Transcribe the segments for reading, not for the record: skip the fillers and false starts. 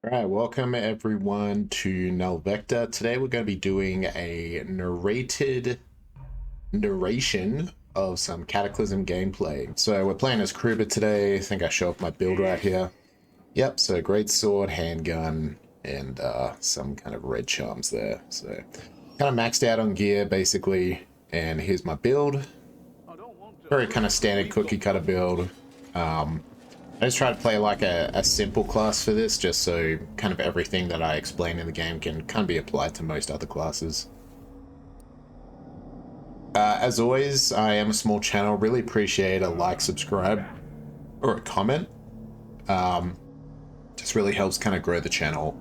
Alright, welcome everyone to Null Vector. Today we're going to be doing a narration of some Cataclysm gameplay. So we're playing as Kruber today. I think I show off my build right here. Yep, so great sword, handgun, and some kind of red charms there. So kind of maxed out on gear basically, and here's my build. Very kind of standard cookie cutter build. I just try to play like a simple class for this, just so kind of everything that I explain in the game can kind of be applied to most other classes. As always, I am a small channel. Really appreciate a like, subscribe, or a comment. Just really helps kind of grow the channel.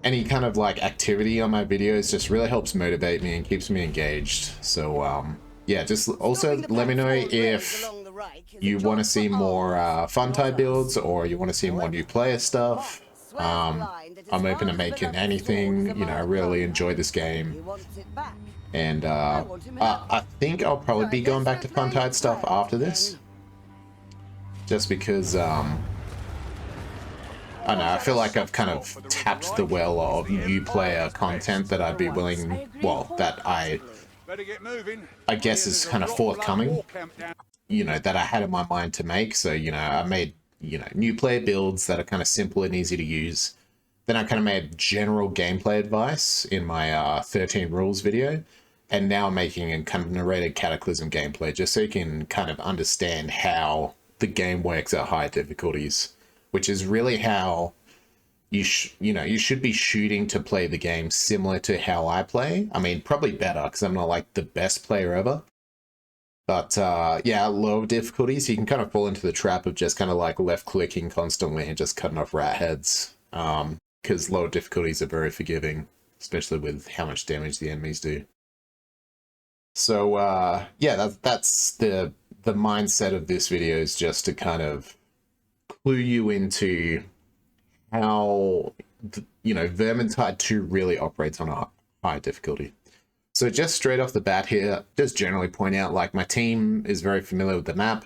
Any kind of like activity on my videos just really helps motivate me and keeps me engaged. So yeah, just also let me know if you want to see more Vermintide builds, or you want to see more new player stuff. I'm open to making anything. You know, I really enjoy this game, and I think I'll probably be going back to Vermintide stuff after this, just because I don't know, I feel like I've kind of tapped the well of new player content that I'd be willing, well, that I guess is kind of forthcoming, you know, that I had in my mind to make. So, you know, I made, you know, new player builds that are kind of simple and easy to use. Then I kind of made general gameplay advice in my 13 rules video. And now I'm making a kind of narrated Cataclysm gameplay, just so you can kind of understand how the game works at high difficulties, which is really how you should be shooting to play the game similar to how I play. I mean, probably better, because I'm not like the best player ever. But yeah, low difficulties, you can kind of fall into the trap of just kind of like left clicking constantly and just cutting off rat heads. Because lower difficulties are very forgiving, especially with how much damage the enemies do. So yeah, that's the mindset of this video, is just to kind of clue you into how, you know, Vermintide 2 really operates on a high difficulty. So just straight off the bat here, just generally point out, like, my team is very familiar with the map.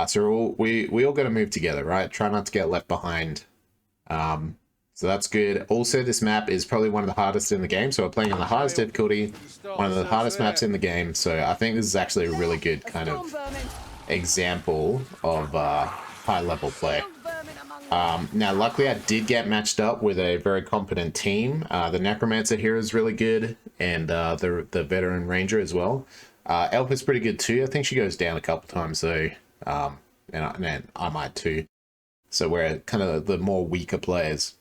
So we all got to move together, right? Try not to get left behind. So that's good. Also, this map is probably one of the hardest in the game. So we're playing on the hardest difficulty, one of the hardest maps in the game. So I think this is actually a really good kind of example of high level play. Now, luckily, I did get matched up with a very competent team. The Necromancer here is really good, and the Veteran Ranger as well. Elf is pretty good too. I think she goes down a couple times though, and I might too. So we're kind of the more weaker players.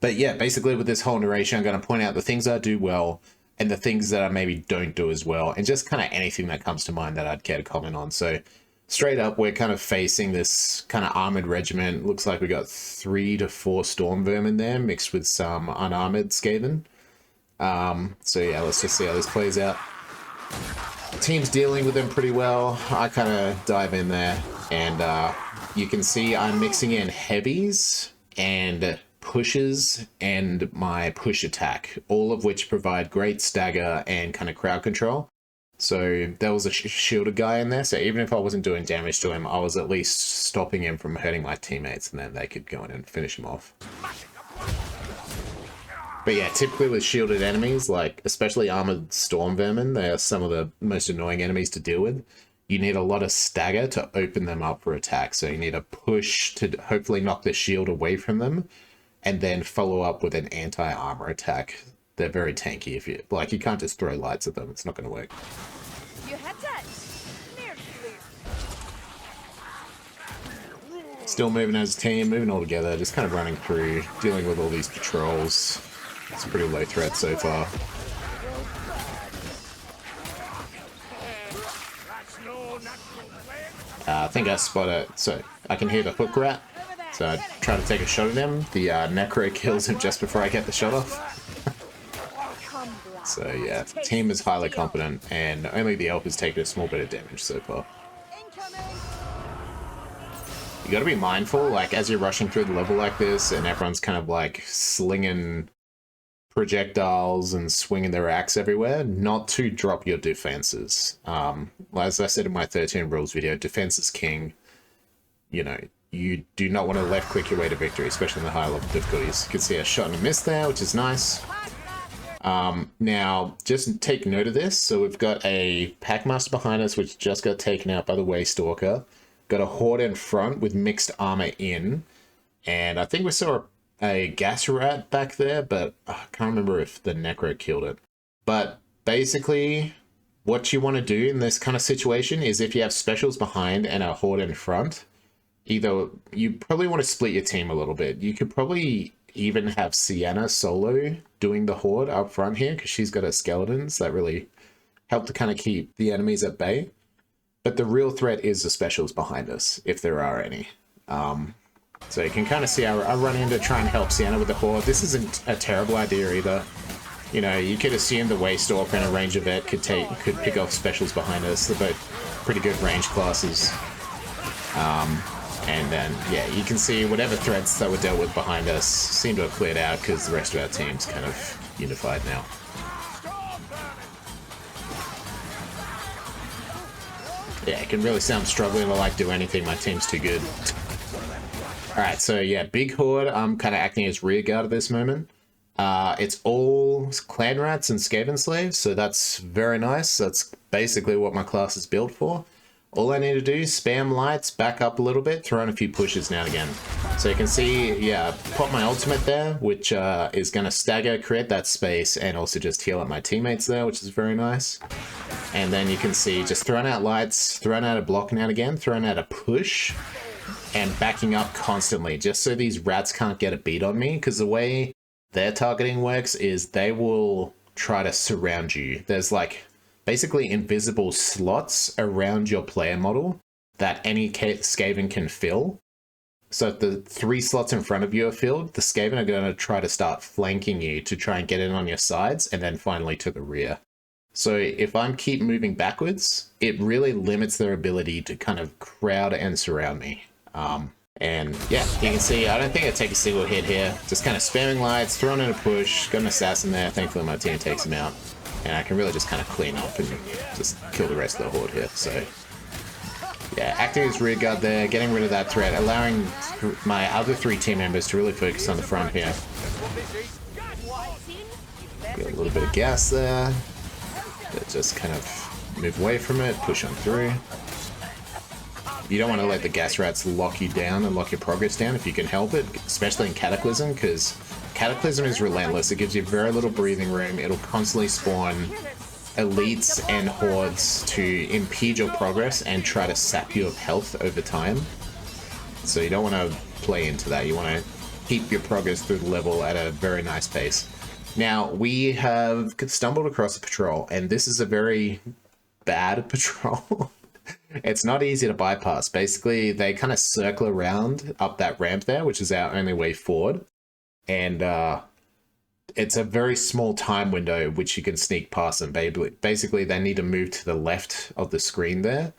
But yeah, basically with this whole narration, I'm going to point out the things I do well and the things that I maybe don't do as well, and just kind of anything that comes to mind that I'd care to comment on. So straight up, we're kind of facing this kind of armored regiment. Looks like we got 3 to 4 storm vermin there, mixed with some unarmored Skaven. So yeah, let's just see how this plays out. The team's dealing with them pretty well. I kind of dive in there, and you can see I'm mixing in heavies and pushes and my push attack, all of which provide great stagger and kind of crowd control. So there was a shielded guy in there, so even if I wasn't doing damage to him, I was at least stopping him from hurting my teammates, and then they could go in and finish him off. But yeah, typically with shielded enemies, like especially armored storm vermin, they are some of the most annoying enemies to deal with. You need a lot of stagger to open them up for attack, so you need a push to hopefully knock the shield away from them, and then follow up with an anti-armor attack. They're very tanky. If you like, you can't just throw lights at them. It's not going to work. Still moving as a team, moving all together, just kind of running through, dealing with all these patrols. It's a pretty low threat so far. I think I spot it, so I can hear the hook rat. So I try to take a shot at him. The Necro kills him just before I get the shot off. So yeah, the team is highly competent, and only the elf has taken a small bit of damage so far. You gotta be mindful, like, as you're rushing through the level like this, and everyone's kind of like slinging projectiles and swinging their axe everywhere, not to drop your defenses. As I said in my 13 rules video, defense is king. You know, you do not want to left click your way to victory, especially in the higher level difficulties. You can see a shot and a miss there, which is nice. Now, just take note of this. So we've got a Packmaster behind us, which just got taken out by the Waystalker. Got a Horde in front with mixed armor in. And I think we saw a gas rat back there, but I can't remember if the Necro killed it. But basically, what you want to do in this kind of situation is if you have specials behind and a Horde in front, either you probably want to split your team a little bit. You could probably even have Sienna solo doing the Horde up front here because she's got her skeletons that really help to kind of keep the enemies at bay. But the real threat is the specials behind us, if there are any. So you can kind of see I run in to try and help Sienna with the Horde. This isn't a terrible idea either. You know, you could assume the Waystalker and a Ranger Vet could pick off specials behind us. They're both pretty good range classes. And then, yeah, you can see whatever threats that were dealt with behind us seem to have cleared out because the rest of our team's kind of unified now. Yeah, it can really say I'm struggling to like do anything. My team's too good. Alright, so yeah, big Horde. I'm kind of acting as rear guard at this moment. It's all clan rats and Skaven slaves, so that's very nice. That's basically what my class is built for. All I need to do is spam lights, back up a little bit, throw in a few pushes now and again. So you can see, yeah, pop my ultimate there, which is going to stagger, create that space, and also just heal up my teammates there, which is very nice. And then you can see just throwing out lights, throwing out a block now and again, throwing out a push, and backing up constantly, just so these rats can't get a beat on me, because the way their targeting works is they will try to surround you. There's like basically invisible slots around your player model that any Skaven can fill. So if the 3 slots in front of you are filled, the Skaven are going to try to start flanking you to try and get in on your sides and then finally to the rear. So if I keep moving backwards, it really limits their ability to kind of crowd and surround me. And yeah, you can see, I don't think I take a single hit here. Just kind of spamming lights, throwing in a push, got an assassin there. Thankfully my team takes him out. And I can really just kind of clean up and just kill the rest of the Horde here. So yeah, acting as rear guard there, getting rid of that threat, allowing my other 3 team members to really focus on the front here. Get a little bit of gas there. But just kind of move away from it, push on through. You don't want to let the gas rats lock you down and lock your progress down if you can help it, especially in Cataclysm, because Cataclysm is relentless. It gives you very little breathing room. It'll constantly spawn elites and hordes to impede your progress and try to sap you of health over time. So you don't want to play into that. You want to keep your progress through the level at a very nice pace. Now, we have stumbled across a patrol, and this is a very bad patrol. It's not easy to bypass. Basically, they kind of circle around up that ramp there, which is our only way forward. And it's a very small time window which you can sneak past them. Basically, they need to move to the left of the screen there.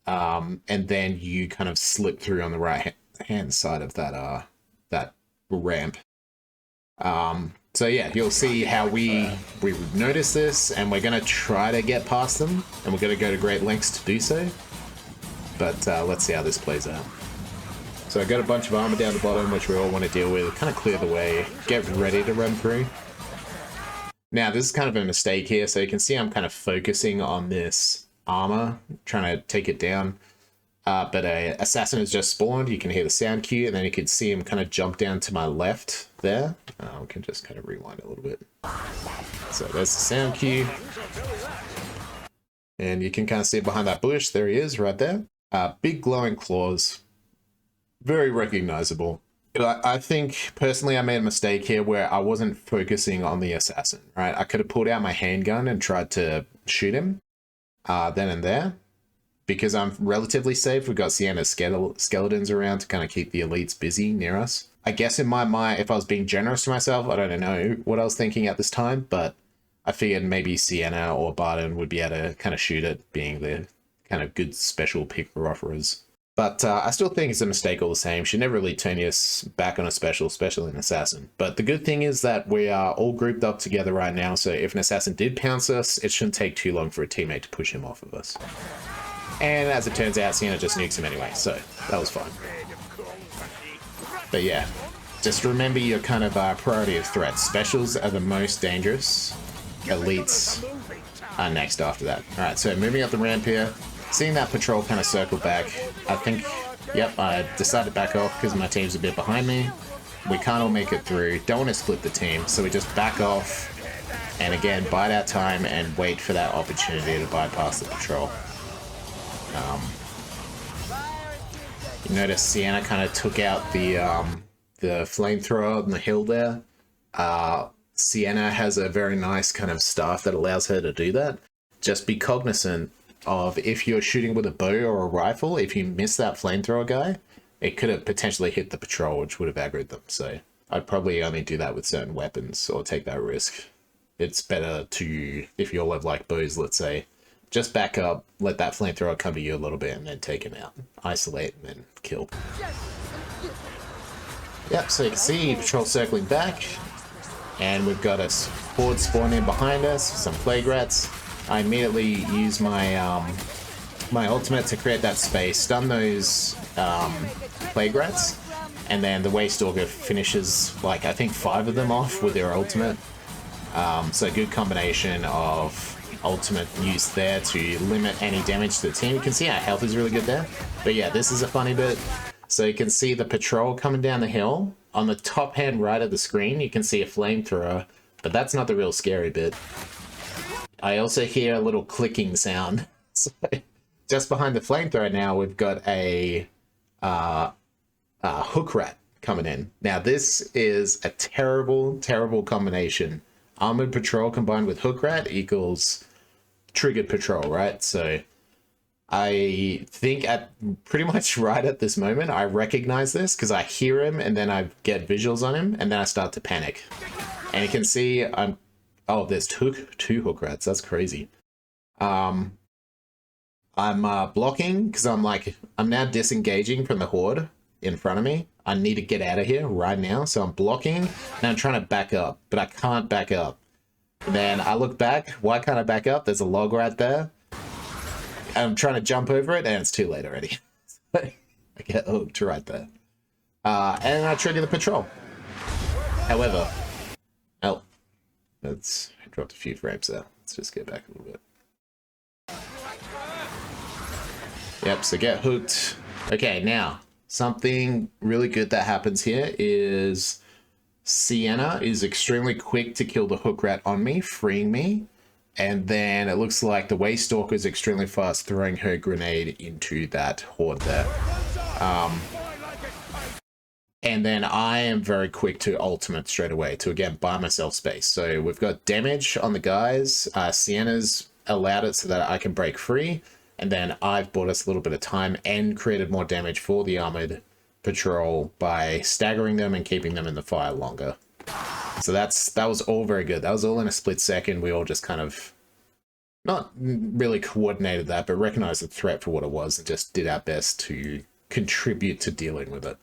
And then you kind of slip through on the right hand side of that that ramp. So yeah, you'll see how we notice this, and we're going to try to get past them, and we're going to go to great lengths to do so. But let's see how this plays out. So I got a bunch of armor down the bottom, which we all want to deal with, kind of clear the way, get ready to run through. Now, this is kind of a mistake here, so you can see I'm kind of focusing on this armor, trying to take it down. But a assassin has just spawned. You can hear the sound cue, and then you can see him kind of jump down to my left there. We can just kind of rewind a little bit. So there's the sound cue. And you can kind of see behind that bush, there he is right there. Big glowing claws. Very recognizable. I think, personally, I made a mistake here where I wasn't focusing on the assassin, right? I could have pulled out my handgun and tried to shoot him then and there. Because I'm relatively safe, we've got Sienna's skeletons around to kind of keep the elites busy near us. I guess in my mind, if I was being generous to myself, I don't know what I was thinking at this time, but I figured maybe Sienna or Barton would be able to kind of shoot it, being the kind of good special picker-offerers. But I still think it's a mistake all the same. Should never really turn your back on a special, especially an assassin. But the good thing is that we are all grouped up together right now, so if an assassin did pounce us, it shouldn't take too long for a teammate to push him off of us. And as it turns out, Sienna just nukes him anyway, so that was fine. But yeah, just remember your kind of priority of threats. Specials are the most dangerous. Elites are next after that. Alright, so moving up the ramp here. Seeing that patrol kind of circle back. I think, yep, I decided to back off because my team's a bit behind me. We can't all make it through. Don't want to split the team, so we just back off. And again, bide our time and wait for that opportunity to bypass the patrol. You notice Sienna kind of took out the flamethrower on the hill there. Sienna has a very nice kind of staff that allows her to do that. Just be cognizant of if you're shooting with a bow or a rifle, if you miss that flamethrower guy, it could have potentially hit the patrol, which would have aggroed them. So I'd probably only do that with certain weapons or take that risk. It's better to, if you all have like bows, let's say, just back up, let that flamethrower come to you a little bit and then take him out. Isolate and then kill. Yep, so you can see patrol circling back. And we've got a horde spawn in behind us, some plague rats. I immediately use my my ultimate to create that space, stun those plague rats, and then the Waste Augur finishes, like, I think 5 of them off with their ultimate. So good combination of ultimate use there to limit any damage to the team. You can see our health is really good there. But yeah, this is a funny bit. So you can see the patrol coming down the hill. On the top hand right of the screen, you can see a flamethrower, but that's not the real scary bit. I also hear a little clicking sound. So just behind the flamethrower now, we've got a hook rat coming in. Now this is a terrible, terrible combination. Armored patrol combined with hook rat equals triggered patrol, right? So I think at pretty much right at this moment, I recognize this because I hear him and then I get visuals on him and then I start to panic. And you can see oh, there's two hook rats. That's crazy. I'm blocking because I'm now disengaging from the horde in front of me. I need to get out of here right now. So I'm blocking and I'm trying to back up, but I can't back up. And then I look back. Why can't I back up? There's a log rat there. I'm trying to jump over it and it's too late already. I get hooked right there. And I trigger the patrol. However, oh, I dropped a few frames there. Let's just get back a little bit. Yep, so get hooked. Okay, now, something really good that happens here is Sienna is extremely quick to kill the hook rat on me, freeing me. And then it looks like the Waste Stalker is extremely fast, throwing her grenade into that horde there. And then I am very quick to ultimate straight away to, again, buy myself space. So we've got damage on the guys. Sienna's allowed it so that I can break free. And then I've bought us a little bit of time and created more damage for the armored patrol by staggering them and keeping them in the fire longer. So that was all very good. That was all in a split second. We all just kind of not really coordinated that, but recognized the threat for what it was and just did our best to contribute to dealing with it.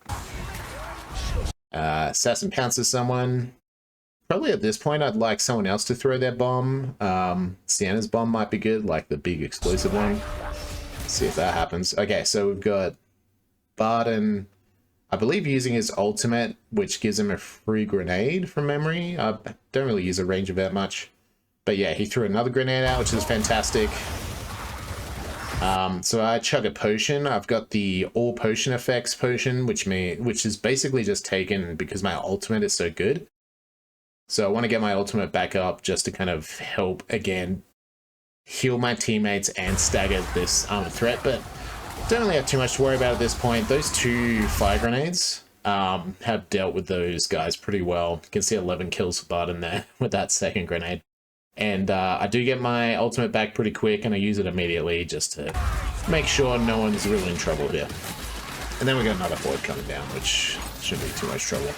Assassin pounces someone. Probably at this point, I'd like someone else to throw their bomb. Sienna's bomb might be good, like the big explosive one. Let's see if that happens. Okay, so we've got Barden, I believe, using his ultimate, which gives him a free grenade from memory. I don't really use a range of that much. But yeah, he threw another grenade out, which is fantastic. So I chug a potion. I've got the all potion effects potion, which is basically just taken because my ultimate is so good. So I want to get my ultimate back up just to kind of help, again, heal my teammates and stagger this armored threat. But don't really have too much to worry about at this point. Those 2 fire grenades have dealt with those guys pretty well. You can see 11 kills for Barden there with that second grenade. And I do get my ultimate back pretty quick, and I use it immediately just to make sure no one's really in trouble here. And then we got another horde coming down, which shouldn't be too much trouble.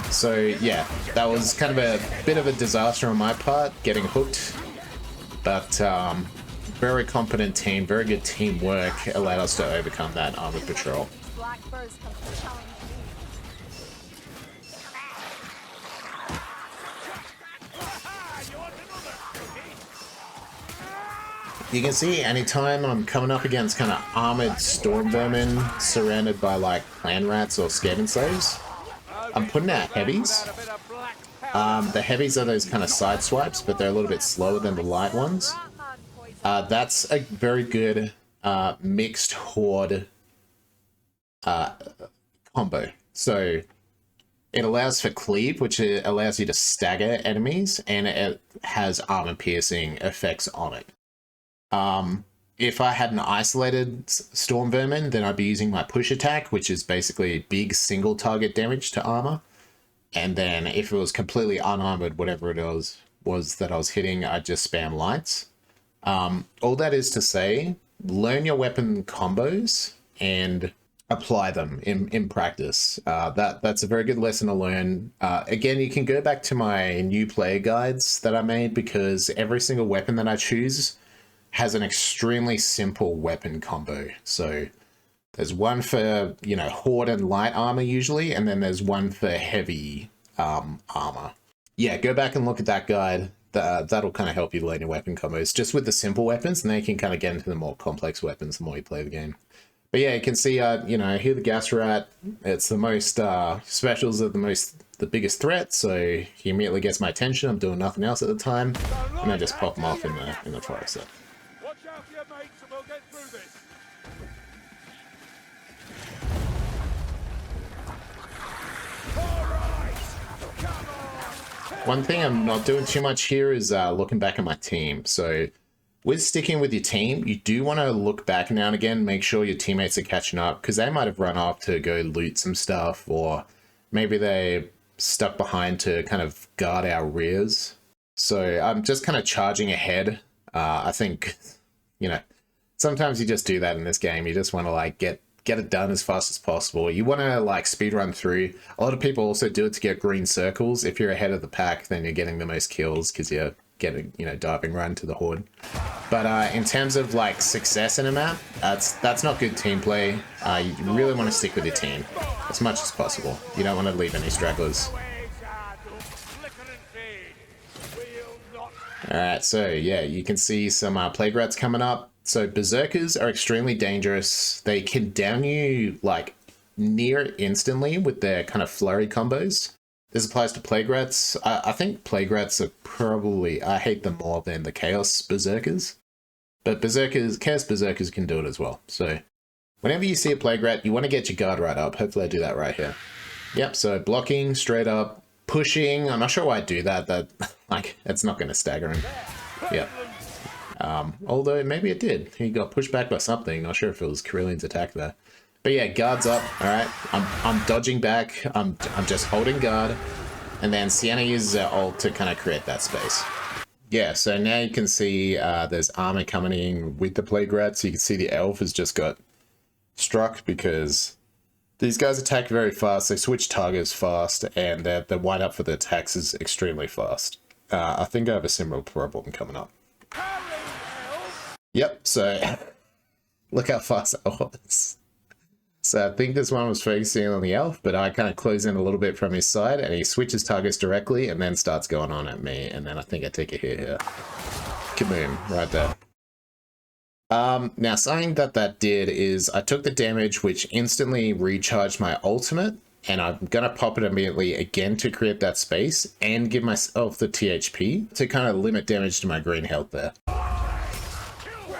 So yeah, that was kind of a bit of a disaster on my part, getting hooked. But very competent team, very good teamwork allowed us to overcome that armored patrol. You can see anytime I'm coming up against kind of armored storm vermin surrounded by like clan rats or skaven slaves, I'm putting out heavies. The heavies are those kind of side swipes, but they're a little bit slower than the light ones. That's a very good mixed horde combo. So it allows for cleave, which allows you to stagger enemies, and it has armor piercing effects on it. If I had an isolated storm vermin, then I'd be using my push attack, which is basically big single target damage to armor. And then if it was completely unarmored, whatever it was that I was hitting, I'd just spam lights. All that is to say, learn your weapon combos and apply them in practice. That's a very good lesson to learn. Again, you can go back to my new player guides that I made, because every single weapon that I choose has an extremely simple weapon combo. So there's one for, you know, horde and light armor usually, and then there's one for heavy armor. Yeah, go back and look at that guide. That'll kind of help you learn your weapon combos just with the simple weapons, and then you can kind of get into the more complex weapons the more you play the game. But yeah, you can see, you know, here the gas rat, it's the most, specials are the biggest threat, so he immediately gets my attention. I'm doing nothing else at the time, and I just pop him off in the forest there. Watch out for your mates and we'll get through this. One thing I'm not doing too much here is looking back at my team. So with sticking with your team, you do want to look back now and again, make sure your teammates are catching up, because they might have run off to go loot some stuff, or maybe they stuck behind to kind of guard our rears. So I'm just kind of charging ahead. I think, you know, sometimes you just do that in this game. You just want to like get it done as fast as possible. You want to like speed run through. A lot of people also do it to get green circles. If you're ahead of the pack, then you're getting the most kills because you're getting, you know, diving right into the horde. But in terms of like success in a map, that's not good team play. You really want to stick with your team as much as possible. You don't want to leave any stragglers. Alright, so yeah, you can see some plague rats coming up. So berserkers are extremely dangerous. They can down you like near instantly with their kind of flurry combos. This applies to plague rats. I think plague rats are probably, I hate them more than the chaos berserkers. But berserkers, chaos berserkers can do it as well. So whenever you see a plague rat, you want to get your guard right up. Hopefully I do that right here. Yep, so blocking straight up, pushing. I'm not sure why I do that. That like, it's not going to stagger him. Yep. Although maybe it did. He got pushed back by something. Not sure if it was Carillion's attack there. But yeah, guards up. All right, I'm dodging back. I'm just holding guard, and then Sienna uses her ult to kind of create that space. Yeah, so now you can see there's armor coming in with the plague rats. You can see the elf has just got struck because these guys attack very fast. They switch targets fast, and the wind up for the attacks is extremely fast. I think I have a similar problem coming up. Yep, so look how fast that was. So I think this one was focusing on the elf, but I kind of close in a little bit from his side, and he switches targets directly and then starts going on at me, and then I think I take a hit here. Kaboom, right there. Now something that did is I took the damage, which instantly recharged my ultimate, and I'm going to pop it immediately again to create that space and give myself the THP to kind of limit damage to my green health there.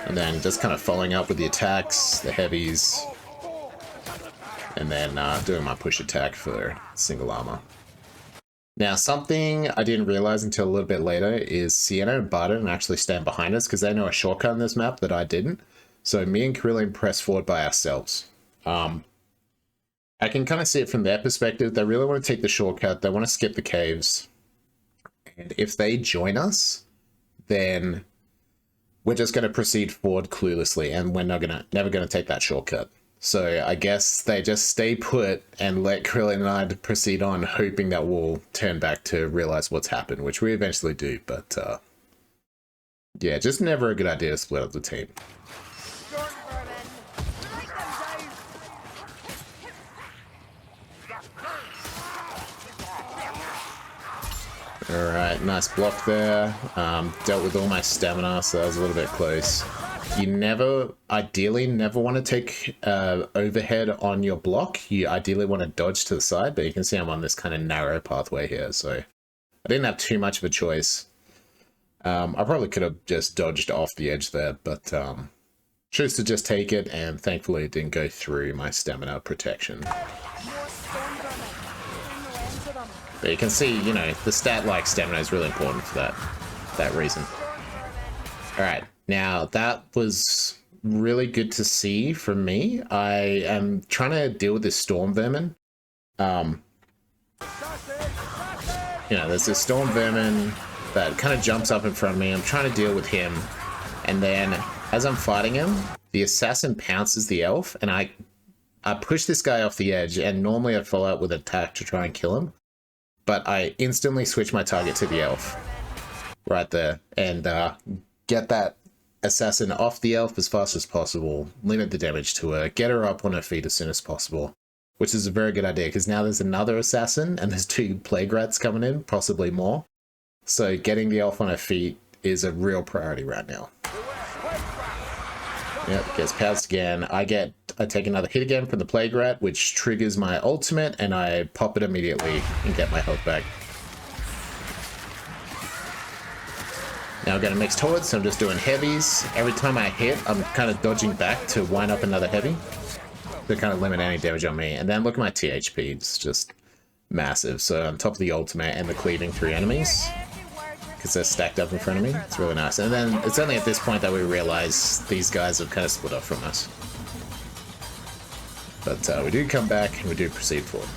And then just kind of following up with the attacks, the heavies, and then doing my push attack for single armor. Now, something I didn't realize until a little bit later is Sienna and Barton actually stand behind us because they know a shortcut in this map that I didn't. So me and Carillion press forward by ourselves. I can kind of see it from their perspective. They really want to take the shortcut. They want to skip the caves. And if they join us, then we're just going to proceed forward cluelessly, and we're never going to take that shortcut. So I guess they just stay put and let Carillion and I proceed on, hoping that we'll turn back to realize what's happened, which we eventually do. But yeah, just never a good idea to split up the team. Alright, nice block there. Dealt with all my stamina, so that was a little bit close. you ideally never want to take overhead on your block. You ideally want to dodge to the side, but you can see I'm on this kind of narrow pathway here, so I didn't have too much of a choice. I probably could have just dodged off the edge there, but chose to just take it, and thankfully it didn't go through my stamina protection. But you can see, you know, the stat like stamina is really important for that reason. Alright, now that was really good to see from me. I am trying to deal with this storm vermin. You know, there's this storm vermin that kind of jumps up in front of me. I'm trying to deal with him, and then as I'm fighting him, the assassin pounces the elf, and I push this guy off the edge, and normally I'd follow up with an attack to try and kill him, but I instantly switch my target to the elf right there, and get that assassin off the elf as fast as possible, limit the damage to her, get her up on her feet as soon as possible, which is a very good idea, because now there's another assassin, and there's 2 plague rats coming in, possibly more. So getting the elf on her feet is a real priority right now. Yep, gets pounced again. I take another hit again from the plague rat, which triggers my ultimate, and I pop it immediately and get my health back. Now I'm going to mix towards, so I'm just doing heavies. Every time I hit, I'm kind of dodging back to wind up another heavy to kind of limit any damage on me. And then look at my THP, it's just massive. So on top of the ultimate and the cleaving through enemies, because they're stacked up in front of me. It's really nice. And then it's only at this point that we realize these guys have kind of split up from us. But we do come back and we do proceed forward.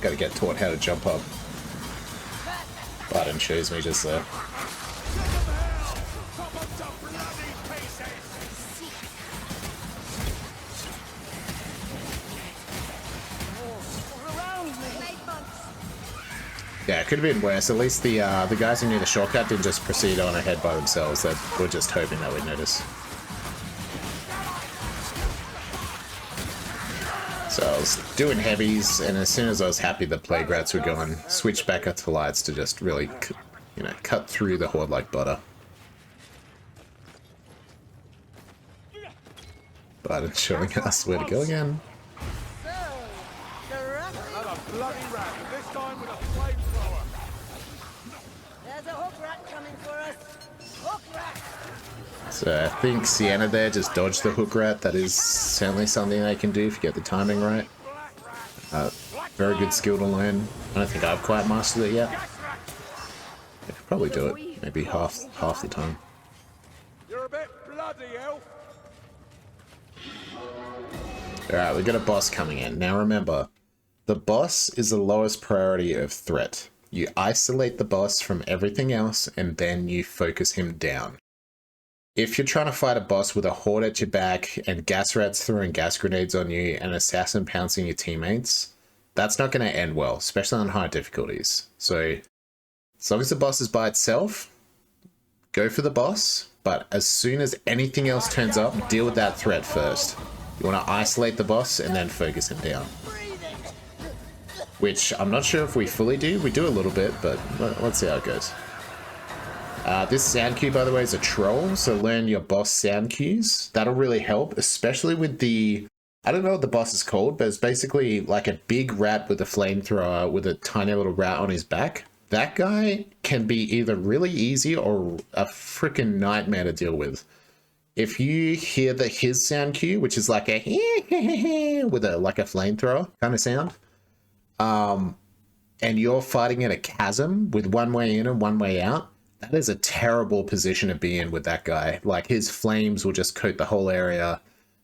Gotta get taught how to jump up. Button shows me just there. Yeah, it could have been worse. At least the guys who knew the shortcut didn't just proceed on ahead by themselves. They were just hoping that we'd notice. So I was doing heavies, and as soon as I was happy the plague rats were gone, switched back up to lights to just really, you know, cut through the horde like butter. But it's showing us where to go again. Another bloody rat, this time with a flamethrower. There's a hook rat coming for us. Hook rat. So I think Sienna there just dodged the hook rat. That is certainly something they can do if you get the timing right. Very good skill to learn. I don't think I've quite mastered it yet. I could probably do it, maybe half the time. You're a bit bloody, elf. Alright, we got a boss coming in. Now remember, the boss is the lowest priority of threat. You isolate the boss from everything else, and then you focus him down. If you're trying to fight a boss with a horde at your back, and gas rats throwing gas grenades on you, and an assassin pouncing your teammates, that's not going to end well, especially on high difficulties. So, as long as the boss is by itself, go for the boss, but as soon as anything else turns up, deal with that threat first. You want to isolate the boss and then focus him down. Which I'm not sure if we fully do. We do a little bit, but let's see how it goes. This sound cue, by the way, is a troll, so learn your boss sound cues. That'll really help, especially with the... I don't know what the boss is called, but it's basically like a big rat with a flamethrower with a tiny little rat on his back. That guy can be either really easy or a freaking nightmare to deal with. If you hear his sound cue, which is like a with a like a flamethrower kind of sound, and you're fighting in a chasm with one way in and one way out, that is a terrible position to be in with that guy. Like, his flames will just coat the whole area.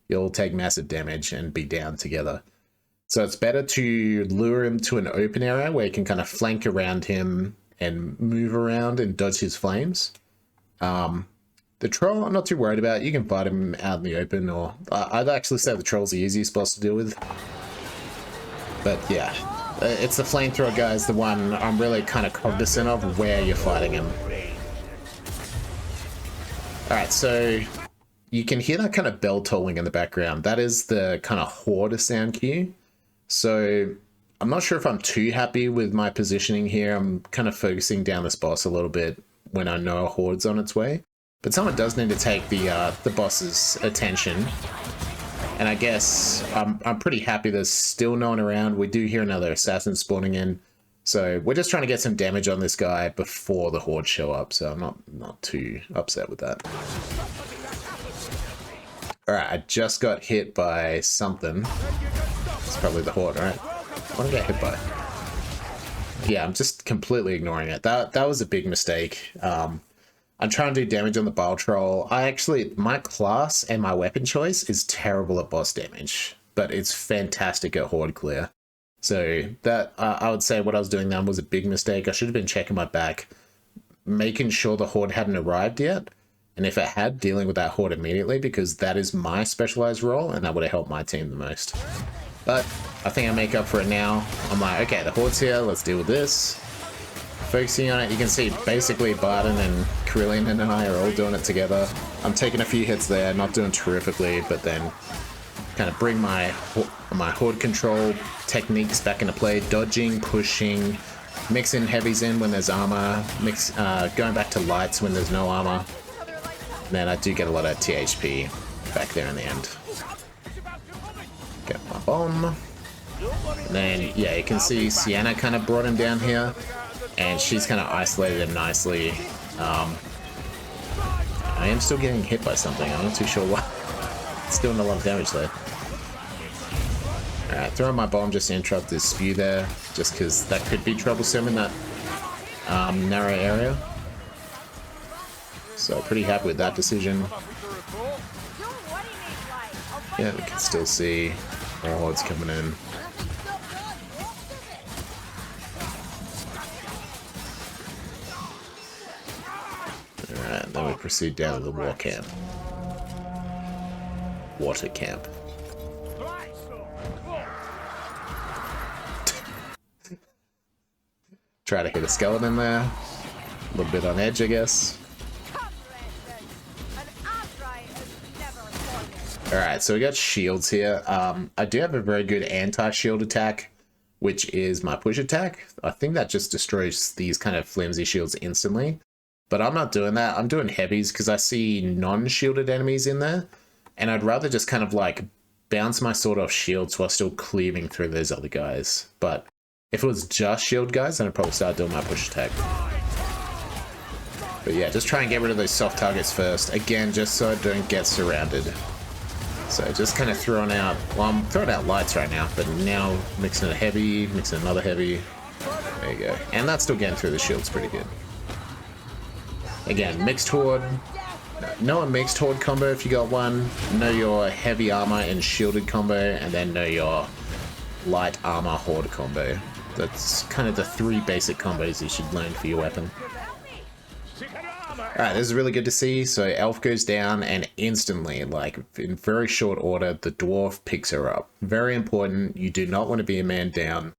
You'll take massive damage and be down together. So it's better to lure him to an open area where you can kind of flank around him and move around and dodge his flames. The troll, I'm not too worried about. You can fight him out in the open, or I'd actually say the troll's the easiest boss to deal with. But yeah, it's the flamethrower guys, the one I'm really kind of cognizant of where you're fighting him. Alright, so you can hear that kind of bell tolling in the background. That is the kind of horde sound cue. So I'm not sure if I'm too happy with my positioning here. I'm kind of focusing down this boss a little bit when I know a horde's on its way. But someone does need to take the boss's attention. And I guess I'm pretty happy there's still no one around. We do hear another assassin spawning in. So we're just trying to get some damage on this guy before the horde show up. So I'm not too upset with that. Alright, I just got hit by something. It's probably the horde, right? What did I get hit by? Yeah, I'm just completely ignoring it. That was a big mistake. I'm trying to do damage on the bile troll. My class and my weapon choice is terrible at boss damage, but it's fantastic at horde clear. So that, I would say what I was doing then was a big mistake. I should have been checking my back, making sure the horde hadn't arrived yet. And if it had, dealing with that horde immediately, because that is my specialized role and that would have helped my team the most. But I think I make up for it now. I'm like, okay, the horde's here, let's deal with this. Focusing on it, you can see basically Barton and Carillion and I are all doing it together. I'm taking a few hits there, not doing terrifically, but then kind of bring my horde control techniques back into play, dodging, pushing, mixing heavies in when there's armor, going back to lights when there's no armor. And then I do get a lot of THP back there in the end. Get my bomb. And then, yeah, you can see Sienna kind of brought him down here. And she's kind of isolated him nicely. I am still getting hit by something. I'm not too sure what. It's doing a lot of damage though. Alright, throwing my bomb just to interrupt this spew there. Just because that could be troublesome in that narrow area. So pretty happy with that decision. Yeah, we can still see our hordes coming in. Alright, then we proceed down to the war camp. Water camp. Try to hit a skeleton there. A little bit on edge, I guess. Alright, so we got shields here. I do have a very good anti-shield attack, which is my push attack. I think that just destroys these kind of flimsy shields instantly. But I'm not doing that. I'm doing heavies because I see non-shielded enemies in there. And I'd rather just kind of like bounce my sword off shields while still cleaving through those other guys. But if it was just shield guys, then I'd probably start doing my push attack. But yeah, just try and get rid of those soft targets first. Again, just so I don't get surrounded. So just kind of throwing out, well, I'm throwing out lights right now, but now mixing a heavy, mixing another heavy. There you go. And that's still getting through the shields pretty good. Again, mixed horde. Know a mixed horde combo if you got one. Know your heavy armor and shielded combo, and then know your light armor horde combo. That's kind of the three basic combos you should learn for your weapon. Alright, this is really good to see. So elf goes down and instantly, like in very short order, the dwarf picks her up. Very important. You do not want to be a man down.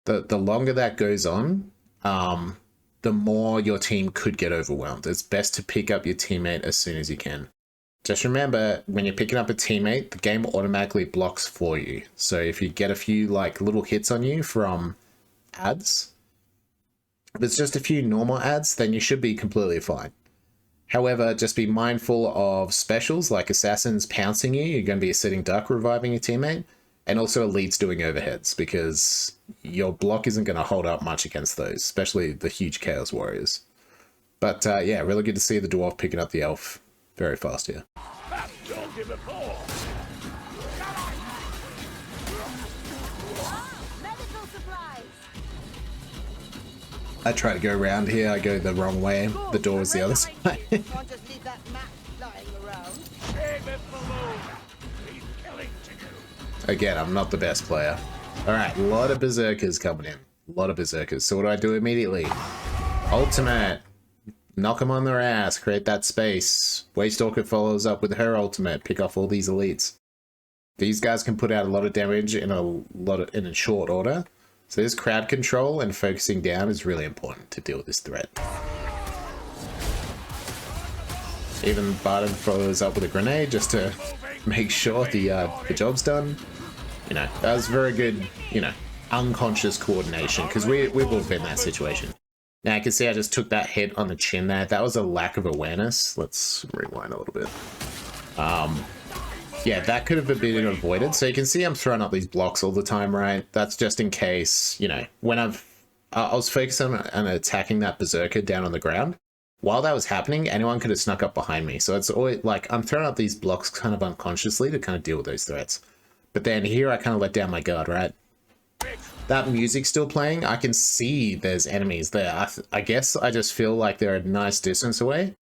The longer that goes on, the more your team could get overwhelmed. It's best to pick up your teammate as soon as you can. Just remember, when you're picking up a teammate, the game automatically blocks for you. So if you get a few like little hits on you from ads, if it's just a few normal ads, then you should be completely fine. However, just be mindful of specials like assassins pouncing you. You're going to be a sitting duck reviving your teammate. And also elites doing overheads, because your block isn't going to hold up much against those, especially the huge Chaos Warriors. But yeah, really good to see the dwarf picking up the elf very fast here. I try to go around here, I go the wrong way. The door is the other side. Again, I'm not the best player. Alright, a lot of berserkers coming in. A lot of berserkers. So what do I do immediately? Ultimate. Knock them on their ass. Create that space. Waystalker follows up with her ultimate. Pick off all these elites. These guys can put out a lot of damage in a short order. So this crowd control and focusing down is really important to deal with this threat. Even Barton follows up with a grenade just to make sure the job's done. You know, that was very good, you know, unconscious coordination, because we've all been in that situation. Now I can see I just took that hit on the chin there. That was a lack of awareness. Let's rewind a little bit. Yeah, that could have been avoided. So you can see I'm throwing up these blocks all the time, right? That's just in case, you know, when I was focused on attacking that berserker down on the ground. While that was happening, anyone could have snuck up behind me. So it's always like I'm throwing up these blocks kind of unconsciously to kind of deal with those threats. But then here I kind of let down my guard, right? That music's still playing. I can see there's enemies there. I guess I just feel like they're a nice distance away.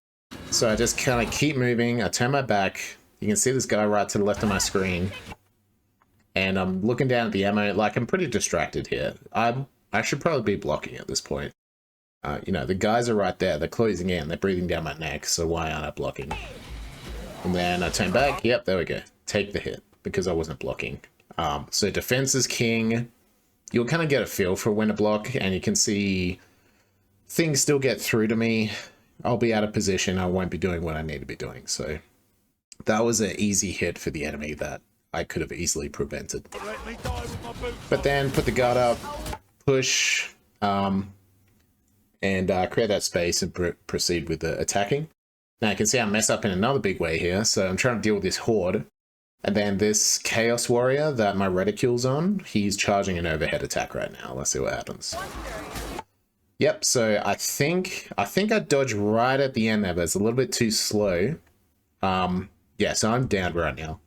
So I just kind of keep moving. I turn my back. You can see this guy right to the left of my screen. And I'm looking down at the ammo. Like, I'm pretty distracted here. I should probably be blocking at this point. You know, the guys are right there. They're closing in. They're breathing down my neck. So why aren't I blocking? And then I turn back. Yep, there we go. Take the hit because I wasn't blocking. So defense is king. You'll kind of get a feel for when to block. And you can see things still get through to me. I'll be out of position. I won't be doing what I need to be doing. So that was an easy hit for the enemy that I could have easily prevented. But then put the guard up, push, and create that space and proceed with the attacking. Now you can see I mess up in another big way here. So I'm trying to deal with this horde. And then this Chaos Warrior that my reticule's on, he's charging an overhead attack right now. Let's see what happens. Yep, so I think I dodged right at the end there, but it's a little bit too slow. Yeah, so I'm down right now.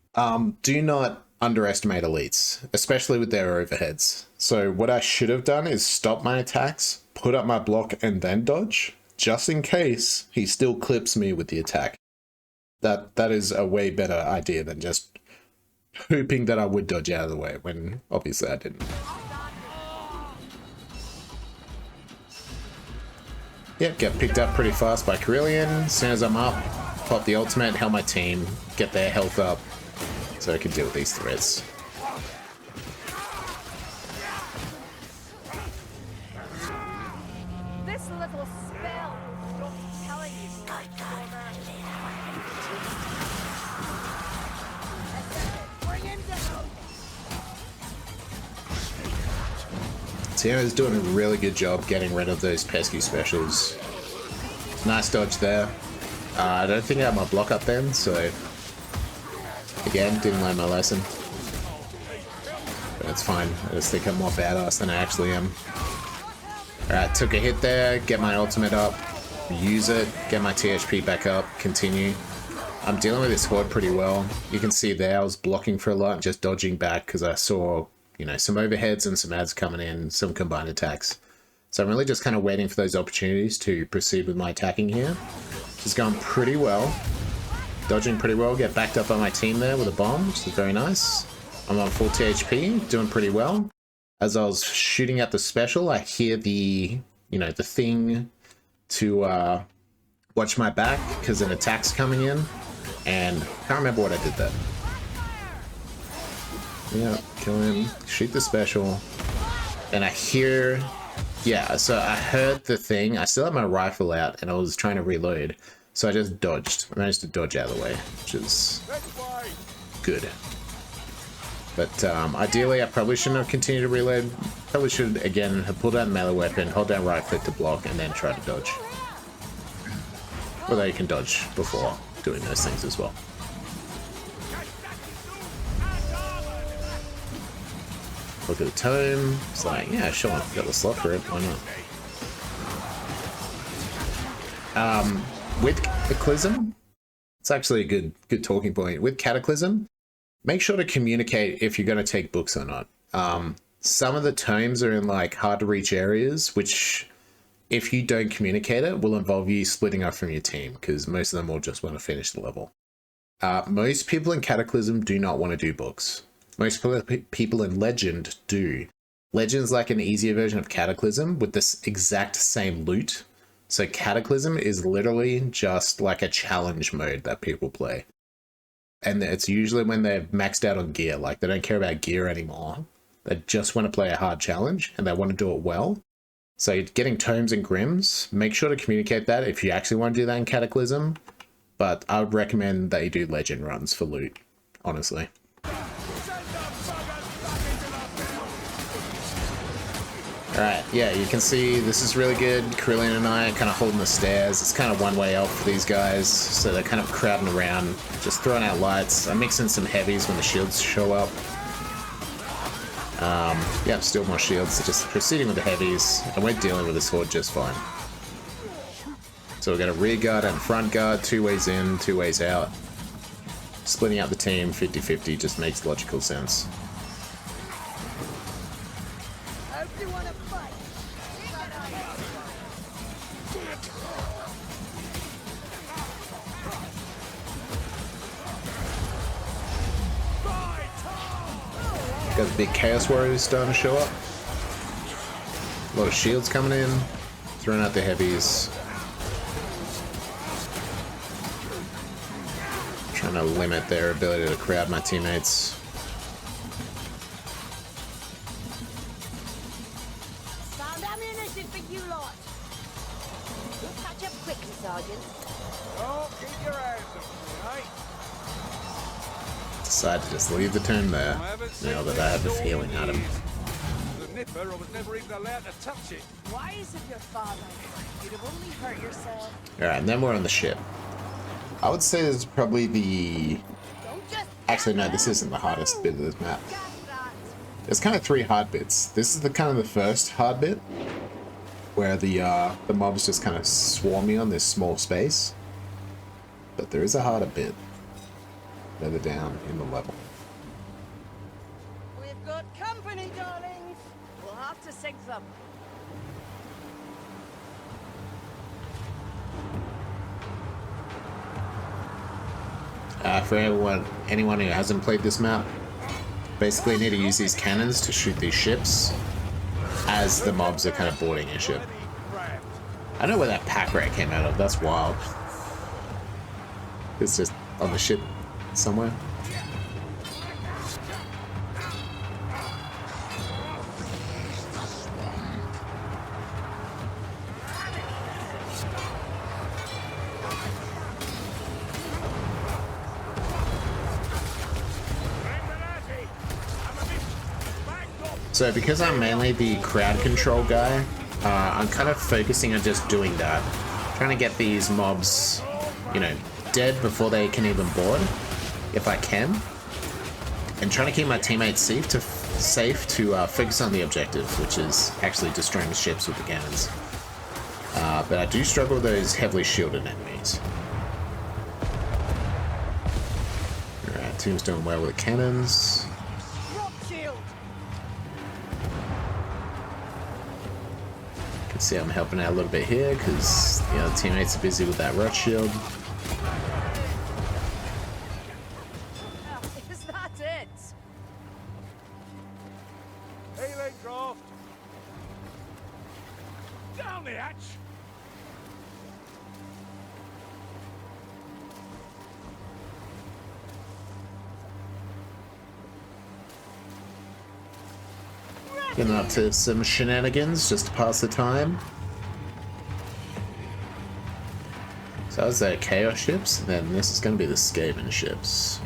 Do not underestimate elites, especially with their overheads. So what I should have done is stop my attacks, put up my block, and then dodge, just in case he still clips me with the attack. That is a way better idea than just hoping that I would dodge out of the way, when obviously I didn't. Yep, get picked up pretty fast by Carillion. As soon as I'm up, pop the ultimate, help my team get their health up so I can deal with these threats. This little spell will stop telling you. Bring him down. Tiana's doing a really good job getting rid of those pesky specials. Nice dodge there. I don't think I had my block up then, so again, didn't learn my lesson. But it's fine. I just think I'm more badass than I actually am. Alright, took a hit there, get my ultimate up, use it, get my THP back up, continue. I'm dealing with this horde pretty well. You can see there I was blocking for a lot, just dodging back because I saw, you know, some overheads and some ads coming in, some combined attacks. So I'm really just kind of waiting for those opportunities to proceed with my attacking here. It's going pretty well. Dodging pretty well, get backed up by my team there with a bomb, which is very nice. I'm on full THP, doing pretty well. As I was shooting at the special, I hear the, you know, the thing to watch my back because an attack's coming in. And I can't remember what I did there. Yeah, kill him, shoot the special. And I hear, yeah, so I heard the thing. I still had my rifle out and I was trying to reload. So I just dodged. I managed to dodge out of the way, which is good. But ideally, I probably shouldn't have continued to reload. Probably should, again, have pulled out a melee weapon, hold down right click to block, and then try to dodge. Although you can dodge before doing those things as well. Look at the tome. It's like, yeah, sure, I've got the slot for it. Why not? With Cataclysm, it's actually a good talking point. With Cataclysm, make sure to communicate if you're going to take books or not. Some of the tomes are in like hard to reach areas, which if you don't communicate it, will involve you splitting up from your team because most of them will just want to finish the level. Most people in Cataclysm do not want to do books. Most people in Legend do. Legend's like an easier version of Cataclysm with this exact same loot. So Cataclysm is literally just like a challenge mode that people play. And it's usually when they're maxed out on gear, like they don't care about gear anymore. They just want to play a hard challenge and they want to do it well. So getting tomes and grims, make sure to communicate that if you actually want to do that in Cataclysm. But I would recommend that you do Legend runs for loot, honestly. Alright, yeah, you can see this is really good. Krillin and I are kind of holding the stairs. It's kind of one way out for these guys, so they're kind of crowding around, just throwing out lights. I'm mixing some heavies when the shields show up. Yeah, still more shields, just proceeding with the heavies, and we're dealing with this horde just fine. So we've got a rear guard and front guard, 2 ways in, 2 ways out. Splitting out the team 50-50 just makes logical sense. Hope you want to fight. Got the big Chaos Warriors starting to show up. A lot of shields coming in, throwing out the heavies. Trying to limit their ability to crowd my teammates. Found ammunition for you lot. You'll catch up quickly, Sergeant. Oh, keep your hands up, right? Decide to just leave the turn there, now that I have a feeling at him. The nipper, I was never even allowed to touch it. Wise of your father. You'd have only hurt yourself. Alright, and then we're on the ship. I would say this is probably the... Don't just Actually, no, this isn't the hardest bit of this map. gas that. There's kind of 3 hard bits. This is the kind of the first hard bit, where the mobs just kind of swarm you on this small space. But there is a harder bit further down in the level. We've got company, darlings. We'll have to sink them. For anyone who hasn't played this map, basically you need to use these cannons to shoot these ships as the mobs are kind of boarding your ship. I don't know where that pack rat came out of, that's wild. It's just on the ship somewhere. So because I'm mainly the crowd control guy, I'm kind of focusing on just doing that. Trying to get these mobs, you know, dead before they can even board, if I can. And trying to keep my teammates safe to focus on the objective, which is actually destroying the ships with the cannons. But I do struggle with those heavily shielded enemies. Alright, team's doing well with the cannons. Rock shield. Can see I'm helping out a little bit here because the other teammates are busy with that rock shield. Is that it? Healing draft. Down the hatch. Getting up to some shenanigans just to pass the time. So that was the Chaos ships, and then this is going to be the Skaven ships.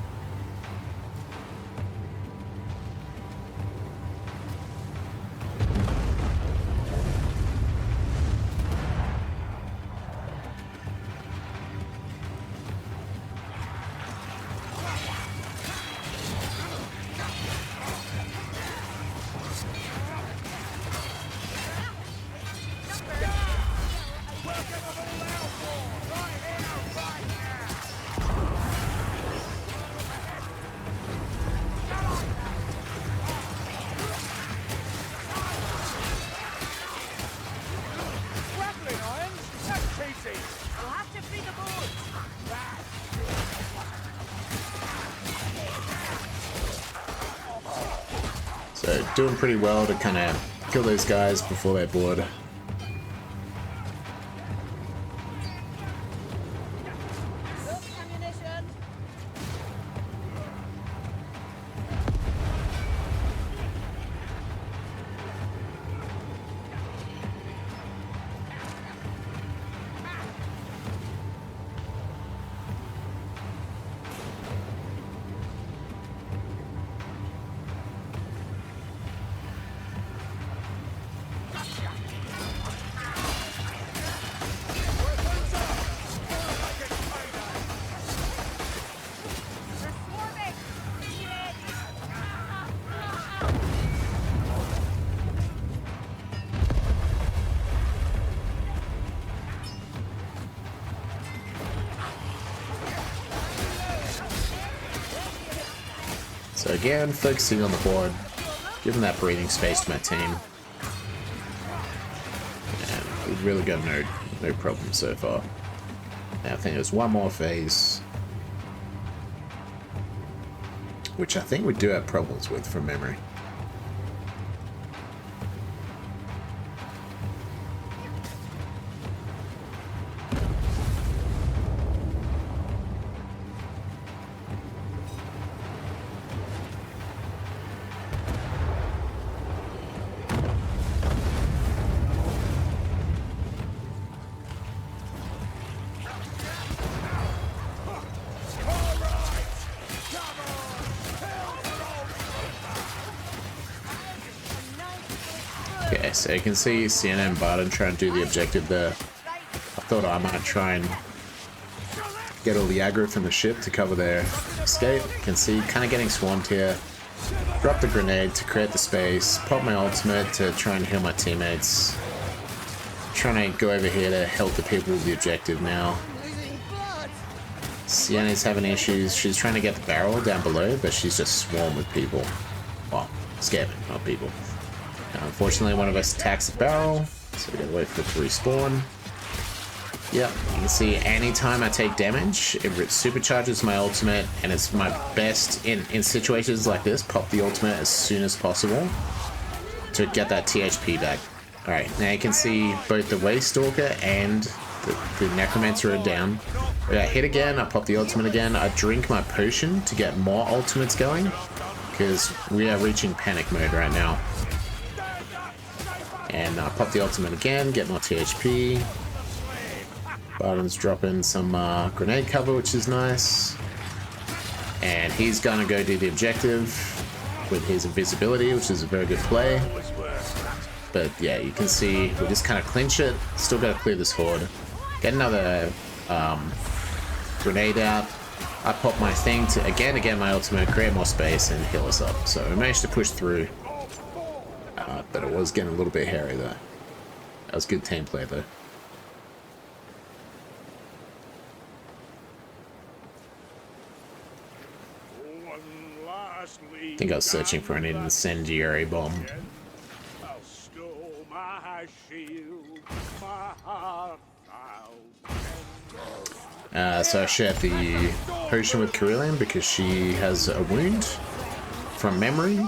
Grappling irons? That's cheating. We'll have to free the board. So doing pretty well to kind of kill those guys before they board. Look, ammunition. again, focusing on the board, giving that breathing space to my team. And we've really got no problem so far. Now I think there's one more phase, which I think we do have problems with from memory. Okay, so you can see Sienna and Barton trying to do the objective there. I thought I might try and get all the aggro from the ship to cover their escape. You can see kind of getting swarmed here. Drop the grenade to create the space. Pop my ultimate to try and heal my teammates. Trying to go over here to help the people with the objective now. Sienna's having issues. She's trying to get the barrel down below, but she's just swarmed with people. Well, scamming, not people. Unfortunately, one of us attacks the barrel, so we gotta wait for it to respawn. Yep, you can see anytime I take damage, it supercharges my ultimate, and it's my best in situations like this. Pop the ultimate as soon as possible to get that THP back. Alright, now you can see both the Waste Stalker and the Necromancer are down. I got hit again, I pop the ultimate again, I drink my potion to get more ultimates going, because we are reaching panic mode right now. And pop the ultimate again, get more THP. Barton's dropping some grenade cover, which is nice. And he's gonna go do the objective with his invisibility, which is a very good play. But yeah, you can see we just kind of clinch it. Still gotta clear this horde. Get another grenade out. I pop my thing to again get my ultimate, create more space, and heal us up. So we managed to push through. But it was getting a little bit hairy though. That was good team play though. I think I was searching for an incendiary bomb. So I shared the potion with Carillion because she has a wound from memory.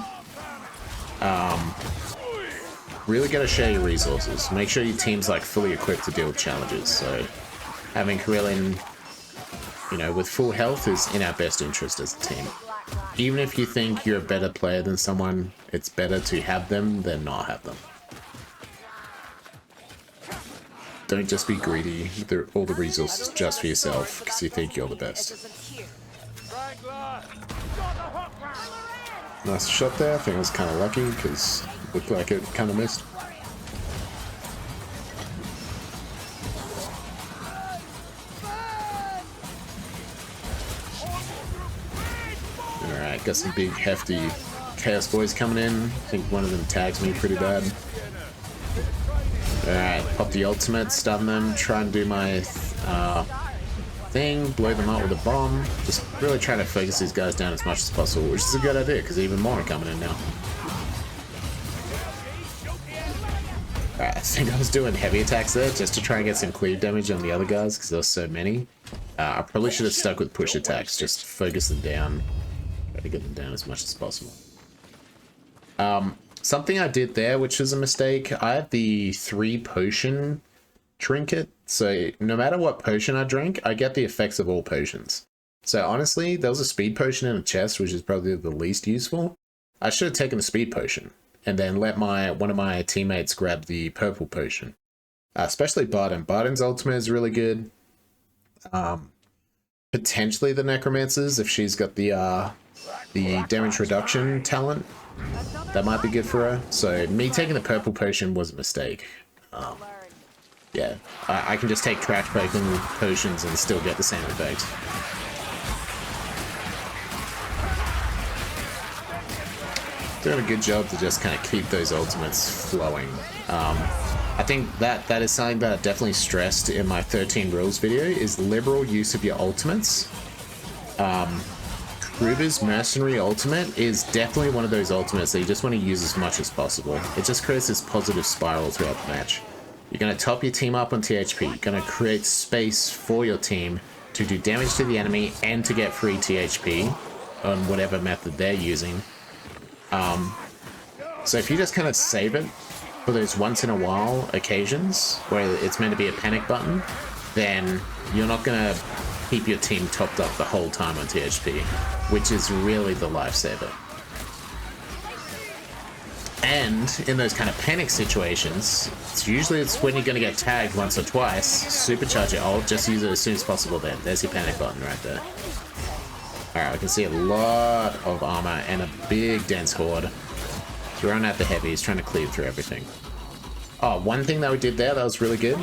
Really gotta share your resources. Make sure your team's like fully equipped to deal with challenges. So having Carillion, you know, with full health is in our best interest as a team. Even if you think you're a better player than someone, it's better to have them than not have them. Don't just be greedy with all the resources just for yourself because you think you're the best. Nice shot there. I think I was kind of lucky because it looked like it kind of missed. Alright, got some big hefty Chaos Boys coming in. I think one of them tags me pretty bad. Alright, pop the ultimate, stun them, try and do my thing, blow them up with a bomb. Just really trying to focus these guys down as much as possible, which is a good idea because even more are coming in now. Alright, I think I was doing heavy attacks there just to try and get some cleave damage on the other guys because there were so many. I probably should have stuck with push attacks, just focus them down. Try to get them down as much as possible. Something I did there, which was a mistake, I had the 3 potion trinket. So no matter what potion I drink, I get the effects of all potions. So honestly, there was a speed potion in a chest, which is probably the least useful. I should have taken the speed potion and then let one of my teammates grab the purple potion. Especially Barton. Barton's ultimate is really good. Potentially the Necromancers, if she's got the damage reduction talent. That might be good for her. So me taking the purple potion was a mistake. Yeah, I can just take trash potions and still get the same effect. Doing a good job to just kind of keep those ultimates flowing. I think that is something that I definitely stressed in my 13 rules video, is liberal use of your ultimates. Kruber's Mercenary ultimate is definitely one of those ultimates that you just want to use as much as possible. It just creates this positive spiral throughout the match. You're going to top your team up on THP. You're going to create space for your team to do damage to the enemy and to get free THP on whatever method they're using. So if you just kind of save it for those once in a while occasions where it's meant to be a panic button, then you're not going to keep your team topped up the whole time on THP, which is really the lifesaver. And in those kind of panic situations, it's when you're going to get tagged once or twice, supercharge your ult, just use it as soon as possible then. There's your panic button right there. Alright, we can see a lot of armor and a big dense horde. Throwing out the heavies, trying to cleave through everything. Oh, one thing that we did there that was really good.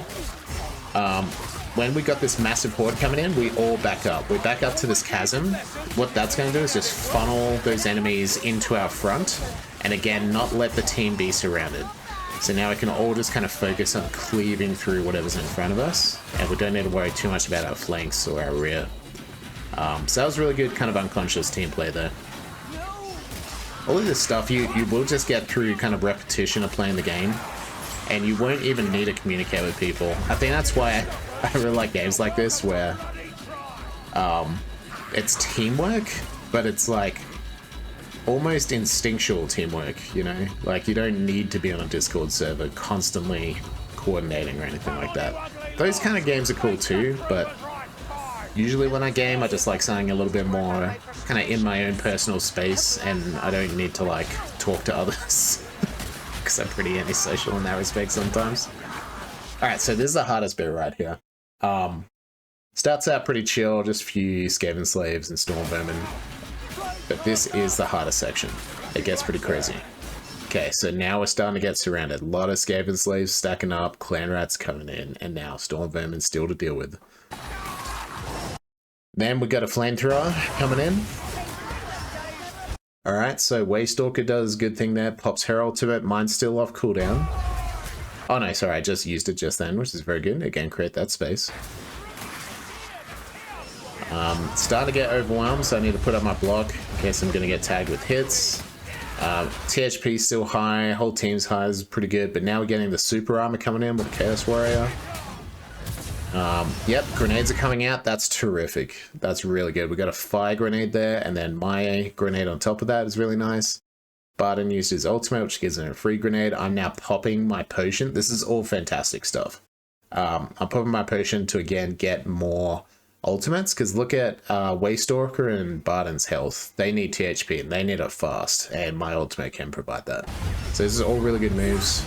When we got this massive horde coming in, we all back up. We back up to this chasm. What that's going to do is just funnel those enemies into our front. And again, not let the team be surrounded. So now we can all just kind of focus on cleaving through whatever's in front of us. And we don't need to worry too much about our flanks or our rear. So that was really good kind of unconscious team play there. All of this stuff, you will just get through kind of repetition of playing the game. And you won't even need to communicate with people. I think that's why I really like games like this where it's teamwork, but it's like almost instinctual teamwork, you know? Like you don't need to be on a Discord server constantly coordinating or anything like that. Those kind of games are cool too, but usually when I game, I just like something a little bit more kind of in my own personal space, and I don't need to like talk to others because I'm pretty antisocial in that respect sometimes. Alright, so this is the hardest bit right here. Starts out pretty chill, just a few Skaven Slaves and Storm Vermin. But this is the hardest section. It gets pretty crazy. Okay, so now we're starting to get surrounded. A lot of Skaven Slaves stacking up, Clan Rats coming in, and now Storm Vermin still to deal with. Then we got a Flamethrower coming in. Alright, so Waystalker does a good thing there, pops Herald to it, mine's still off cooldown. Oh no, sorry, I just used it just then, which is very good. Again, create that space. Starting to get overwhelmed, so I need to put up my block in case I'm going to get tagged with hits. THP still high, whole team's high, is pretty good, but now we're getting the super armor coming in with the Chaos Warrior. Yep, grenades are coming out, that's terrific. That's really good. We got a fire grenade there, and then my grenade on top of that is really nice. Barden used his ultimate, which gives him a free grenade. I'm now popping my potion. This is all fantastic stuff. I'm popping my potion to, again, get more ultimates, because look at Waystalker and Barden's health. They need THP, and they need it fast, and my ultimate can provide that. So this is all really good moves.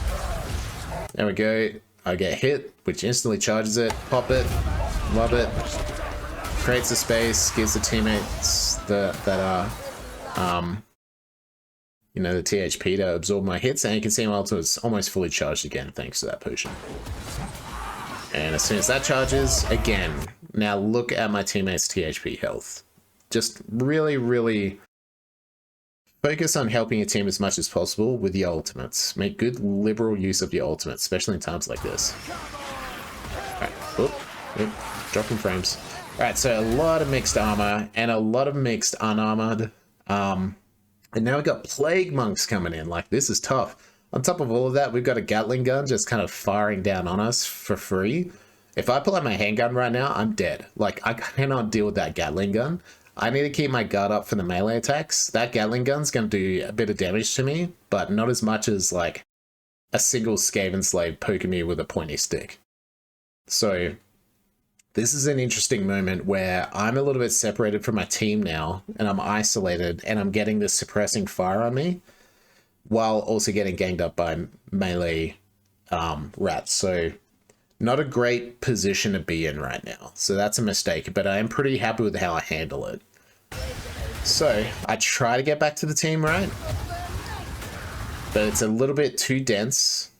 There we go. I get hit, which instantly charges it. Pop it. Love it. Creates a space, gives the teammates that are... you know, the THP to absorb my hits, and you can see my ultimate's almost fully charged again thanks to that potion. And as soon as that charges, again, now look at my teammates' THP health. Just really, really focus on helping your team as much as possible with your ultimates. Make good liberal use of your ultimates, especially in times like this. Alright, oop, dropping frames. Alright, so a lot of mixed armor, and a lot of mixed unarmored. And now we've got Plague Monks coming in. Like, this is tough. On top of all of that, we've got a Gatling gun just kind of firing down on us for free. If I pull out my handgun right now, I'm dead. Like, I cannot deal with that Gatling gun. I need to keep my guard up for the melee attacks. That Gatling gun's going to do a bit of damage to me, but not as much as, like, a single Skaven Slave poking me with a pointy stick. So this is an interesting moment where I'm a little bit separated from my team now, and I'm isolated, and I'm getting this suppressing fire on me, while also getting ganged up by melee rats. So not a great position to be in right now. So that's a mistake, but I am pretty happy with how I handle it. So I try to get back to the team, right? But it's a little bit too dense.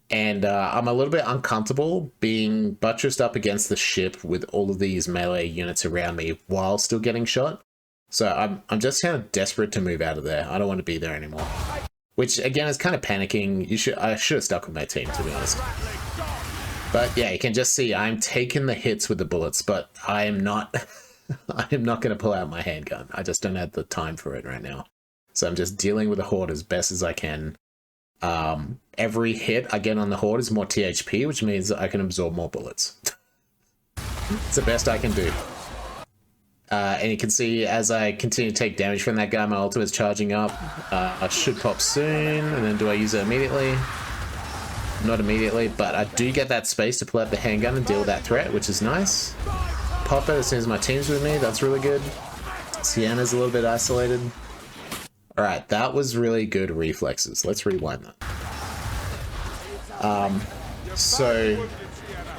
And I'm a little bit uncomfortable being buttressed up against the ship with all of these melee units around me while still getting shot. So I'm just kind of desperate to move out of there. I don't want to be there anymore. Which, again, is kind of panicking. I should have stuck with my team, to be honest. But yeah, you can just see I'm taking the hits with the bullets, but I am not I am not going to pull out my handgun. I just don't have the time for it right now. So I'm just dealing with the horde as best as I can. Every hit I get on the horde is more THP, which means that I can absorb more bullets. It's the best I can do. And you can see as I continue to take damage from that guy, my ultimate is charging up. I should pop soon, and then do I use it immediately? Not immediately, but I do get that space to pull out the handgun and deal with that threat, which is nice. Pop it as soon as my team's with me, that's really good. Sienna's a little bit isolated. Alright, that was really good reflexes. Let's rewind that. So,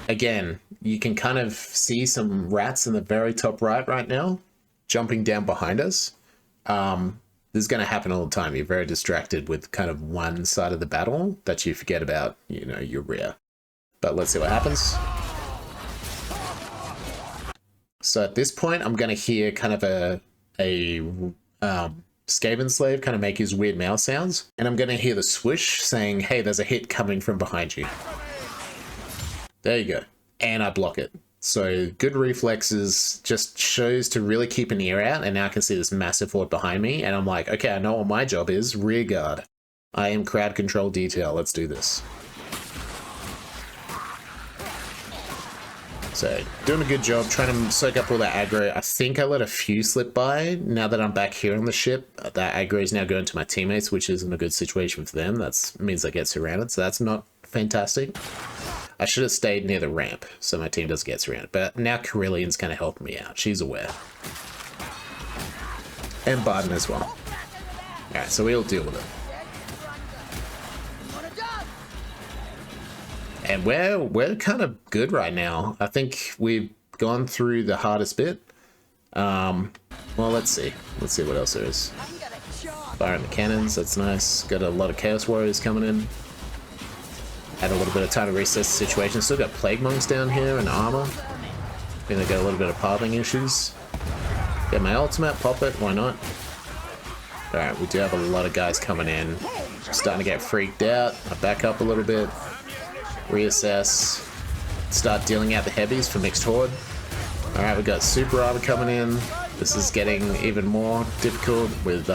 again, you can kind of see some rats in the very top right now, jumping down behind us. This is going to happen all the time. You're very distracted with kind of one side of the battle that you forget about, you know, your rear. But let's see what happens. So at this point, I'm going to hear kind of a Skaven slave kind of make his weird mouth sounds. And I'm going to hear the swoosh saying, hey, there's a hit coming from behind you. There you go. And I block it. So good reflexes, just shows to really keep an ear out. And now I can see this massive horde behind me. And I'm like, okay, I know what my job is. Rear guard. I am crowd control detail. Let's do this. So doing a good job trying to soak up all that aggro. I think I let a few slip by. Now that I'm back here on the ship, that aggro is now going to my teammates, which isn't a good situation for them. That means I get surrounded. So that's not fantastic. I should have stayed near the ramp so my team doesn't get surrounded. But now Carillian's kind of helping me out. She's aware. And Barden as well. Alright, so we'll deal with it. And we're kind of good right now. I think we've gone through the hardest bit. Well, let's see. Let's see what else there is. Firing the cannons, that's nice. Got a lot of Chaos Warriors coming in. Had a little bit of time to reset the situation. Still got Plague Monks down here and armor. I think they got a little bit of pathing issues. Get my ultimate, pop it, why not? Alright, we do have a lot of guys coming in. Starting to get freaked out. I back up a little bit. Reassess. Start dealing out the heavies for mixed horde. Alright, we got super armor coming in. This is getting even more difficult with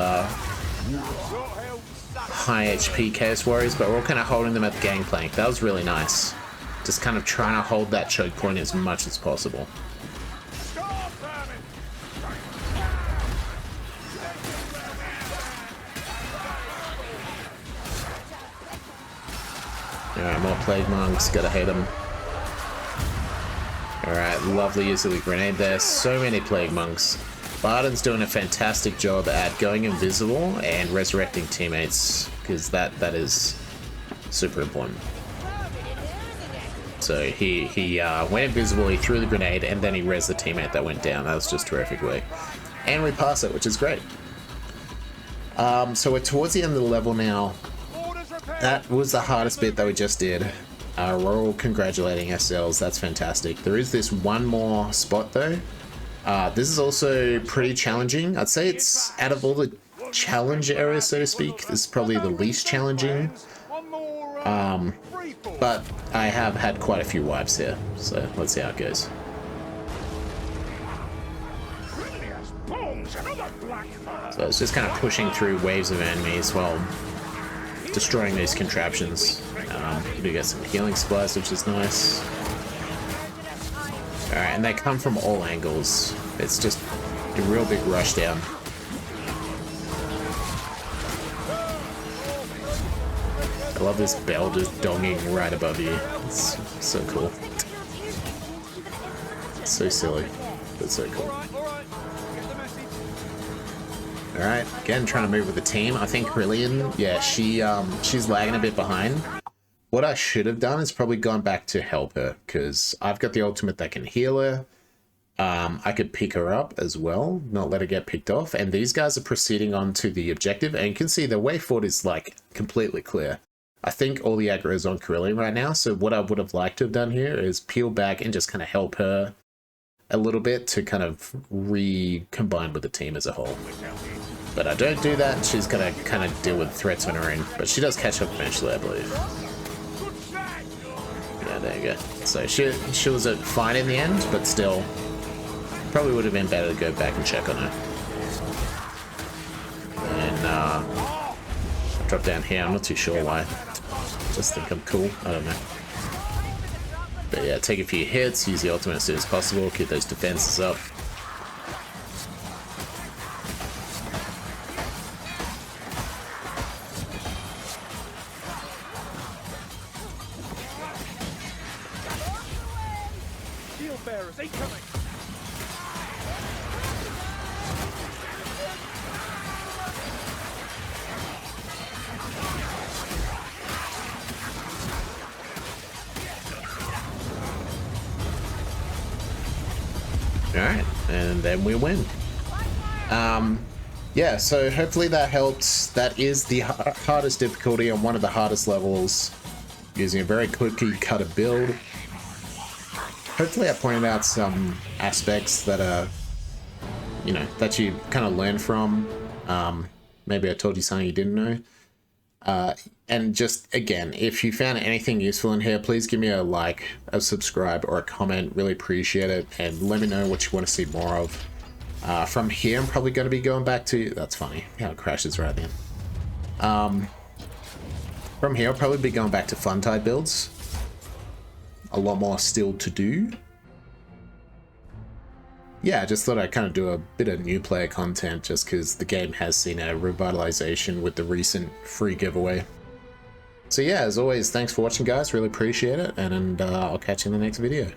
high HP Chaos Warriors, but we're all kind of holding them at the gangplank. That was really nice. Just kind of trying to hold that choke point as much as possible. Alright, more Plague Monks, gotta hate them. Alright, lovely use of the grenade there. So many Plague Monks. Barden's doing a fantastic job at going invisible and resurrecting teammates, because that is super important. So he went invisible, he threw the grenade, and then he res the teammate that went down. That was just terrific way. And we pass it, which is great. So we're towards the end of the level now. That was the hardest bit that we just did. We're all congratulating ourselves. That's fantastic. There is this one more spot though. This is also pretty challenging. I'd say it's out of all the challenge areas, so to speak, this is probably the least challenging. But I have had quite a few wipes here, so let's see how it goes. So it's just kind of pushing through waves of enemies while destroying these contraptions. We get some healing supplies, which is nice. Alright, and they come from all angles. It's just a real big rush down. I love this bell just donging right above you. It's so cool. So silly, but so cool. Alright, again, trying to move with the team. I think Carillian, yeah, she's lagging a bit behind. What I should have done is probably gone back to help her, because I've got the ultimate that can heal her. I could pick her up as well, not let her get picked off. And these guys are proceeding on to the objective, and you can see the way forward is like completely clear. I think all the aggro is on Carillian right now, so what I would have liked to have done here is peel back and just kind of help her a little bit to kind of recombine with the team as a whole. But I don't do that. She's gonna kind of deal with threats on her own, but she does catch up eventually, I believe. Yeah, there you go. So she was fine in the end, but still Probably would have been better to go back and check on her. And drop down here. I'm not too sure why. Just think I'm cool. I don't know. But yeah, take a few hits, use the ultimate as soon as possible, keep those defenses up. Shield bearers incoming. Alright, and then we win. Yeah, so hopefully that helps. That is the hardest difficulty on one of the hardest levels, using a very cookie cutter build. Hopefully I pointed out some aspects that are, you know, that you kind of learn from. Maybe I told you something you didn't know. And just, again, if you found anything useful in here, please give me a like, a subscribe, or a comment. Really appreciate it. And let me know what you want to see more of. From here, I'm probably going to be going back to... That's funny. How it crashes right then. From here, I'll probably be going back to Vermintide builds. A lot more still to do. Yeah, I just thought I'd kind of do a bit of new player content just because the game has seen a revitalization with the recent free giveaway. So yeah, as always, thanks for watching, guys. Really appreciate it, and I'll catch you in the next video.